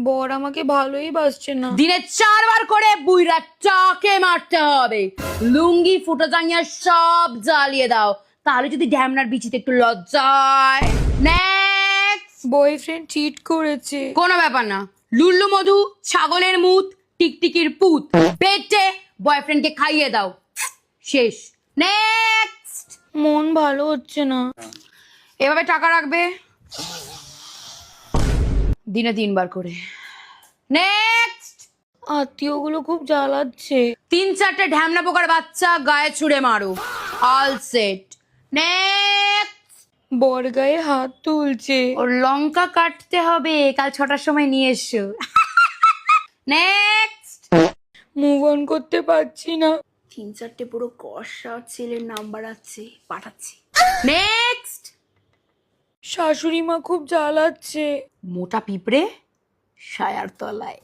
বর আমাকে ভালোই বাসছে না। দিনে 4 বার করে বুইরা চাকে মারতে হবে, লুঙ্গি ফুটো জাঙ্গিয়া সব জ্বালিয়ে দাও, তাহলে যদি ঢ্যামনার বিচিতে একটু লজ্জায়। নেক্সট। বয়ফ্রেন্ড চিট করেছে। কোনো ব্যাপার না, লুল্লু মধু, ছাগলের মুত, টিকটিকির পুত পেটে বয়ফ্রেন্ডকে খাইয়ে দাও, শেষ। নেক্সট। মন ভালো হচ্ছে না। এভাবে টাকা রাখবে দিনে 3 বার করে। নেক্সট। আত্মীয়গুলো খুব জ্বালাচ্ছে। 3-4টে ঢ্যামনা পোকার বাচ্চা গায়ে ছুড়ে মারো, অল সেট। নেক্সট। বর গায়ে হাত তুলছে। ওর লঙ্কা কাটতে হবে, কাল 6টার সময় নিয়ে এসো। নেক্সট। মুভ অন করতে পারছি না। 3-4টে পুরো কষা ছেলের নাম্বার আছে, পাঠাচ্ছি। নেক্সট। শাশুড়ি মা খুব জ্বালাচ্ছে। মোটা পিঁপড়ে সায়ার তলায়।